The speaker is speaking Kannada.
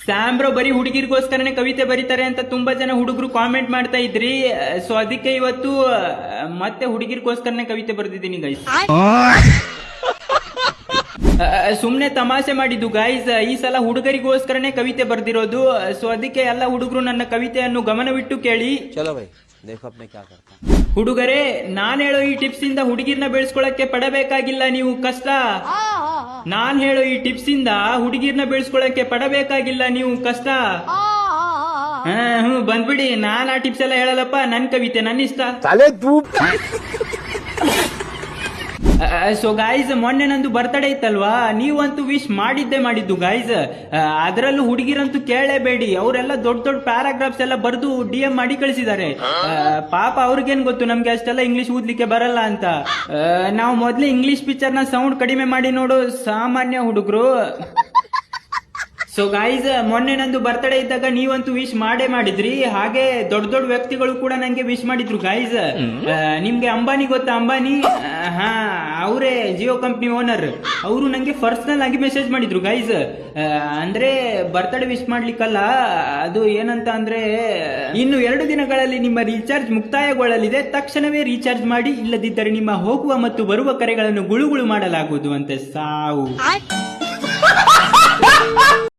ಸ್ಯಾಮ್ಬ್ರೋ ಬರೀ ಹುಡುಗಿರ್ಗೋಸ್ಕರನೇ ಕವಿತೆ ಬರೀತಾರೆ ಅಂತ ತುಂಬಾ ಜನ ಹುಡುಗರು ಕಾಮೆಂಟ್ ಮಾಡ್ತಾ ಇದ್ರಿ. ಸೊ ಅದಕ್ಕೆ ಇವತ್ತು ಮತ್ತೆ ಹುಡುಗಿರ್ಗೋಸ್ಕರನೇ ಕವಿತೆ ಬರೆದಿದ್ದೀನಿ ಗೈಸ್. ಸುಮ್ನೆ ತಮಾಷೆ ಮಾಡಿದ್ದು ಗೈಸ್. ಈ ಸಲ ಹುಡುಗರಿಗೋಸ್ಕರನೇ ಕವಿತೆ ಬರ್ದಿರೋದು. ಸೊ ಅದಕ್ಕೆ ಎಲ್ಲ ಹುಡುಗರು ನನ್ನ ಕವಿತೆಯನ್ನು ಗಮನವಿಟ್ಟು ಕೇಳಿ. ಹುಡುಗರೇ, ನಾನ್ ಹೇಳೋ ಈ ಟಿಪ್ಸ್ ಇಂದ ಹುಡುಗಿರ್ನ ಬೆಳೆಸ್ಕೊಳಕ್ಕೆ ಪಡಬೇಕಾಗಿಲ್ಲ ನೀವು ಕಷ್ಟ. ನಾನ್ ಹೇಳೋ ಈ ಟಿಪ್ಸ್ ಇಂದ ಹುಡುಗಿರ್ನ ಬೆಳೆಸ್ಕೊಳಕ್ಕೆ ಪಡಬೇಕಾಗಿಲ್ಲ ನೀವು ಕಷ್ಟ. ಬಂದ್ಬಿಡಿ, ನಾನ್ ಆ ಟಿಪ್ಸ್ ಎಲ್ಲ ಹೇಳಲ್ಲಪ್ಪ. ನನ್ ಕವಿತೆ ನನ್ನ ಇಷ್ಟ. ಸೊ ಗಾಯ್ಸ್, ಮೊನ್ನೆ ನಂದು ಬರ್ತಡೇ ಇತ್ತಲ್ವಾ, ನೀವಂತೂ ವಿಶ್ ಮಾಡಿದ್ದು ಗಾಯ್ಸ್. ಅದರಲ್ಲೂ ಹುಡುಗಿರಂತೂ ಕೇಳಲೇಬೇಡಿ. ಅವರೆಲ್ಲ ದೊಡ್ಡ ದೊಡ್ಡ ಪ್ಯಾರಾಗ್ರಾಫ್ಸ್ ಎಲ್ಲ ಬರೆದು DM ಮಾಡಿ ಕಳಿಸಿದ್ದಾರೆ. ಪಾಪ ಅವ್ರಿಗೇನ್ ಗೊತ್ತು ನಮ್ಗೆ ಅಷ್ಟೆಲ್ಲ ಇಂಗ್ಲಿಷ್ ಓದ್ಲಿಕ್ಕೆ ಬರಲ್ಲ ಅಂತ. ನಾವು ಮೊದ್ಲೇ ಇಂಗ್ಲಿಷ್ ಪಿಕ್ಚರ್ ನ ಸೌಂಡ್ ಕಡಿಮೆ ಮಾಡಿ ನೋಡೋ ಸಾಮಾನ್ಯ ಹುಡುಗರು. ಸೊ ಗಾಯ್ಸ್, ಮೊನ್ನೆ ನಂದು ಬರ್ತಡೇ ಇದ್ದಾಗ ನೀವಂತೂ ವಿಶ್ ಮಾಡಿದ್ರಿ. ಹಾಗೆ ದೊಡ್ಡ ದೊಡ್ಡ ವ್ಯಕ್ತಿಗಳು ಕೂಡ ನಂಗೆ ವಿಶ್ ಮಾಡಿದ್ರು ಗಾಯ್ಸ್. ನಿಮ್ಗೆ ಅಂಬಾನಿ ಗೊತ್ತಾ? ಅಂಬಾನಿ, ಅವರೇ ಜಿಯೋ ಕಂಪ್ನಿ ಓನರ್. ಅವರು ನಂಗೆ ಪರ್ಸನಲ್ ಆಗಿ ಮೆಸೇಜ್ ಮಾಡಿದ್ರು ಗಾಯ್ಸ್. ಅಂದ್ರೆ ಬರ್ತಡೇ ವಿಶ್ ಮಾಡ್ಲಿಕ್ಕಲ್ಲ, ಅದು ಏನಂತ ಅಂದ್ರೆ, ಇನ್ನು 2 ದಿನಗಳಲ್ಲಿ ನಿಮ್ಮ ರೀಚಾರ್ಜ್ ಮುಕ್ತಾಯಗೊಳ್ಳಲಿದೆ, ತಕ್ಷಣವೇ ರೀಚಾರ್ಜ್ ಮಾಡಿ, ಇಲ್ಲದಿದ್ದರೆ ನಿಮ್ಮ ಹೋಗುವ ಮತ್ತು ಬರುವ ಕರೆಗಳನ್ನು ಗುಳುಗುಳು ಮಾಡಲಾಗುವುದು ಅಂತ. ಸಾವು.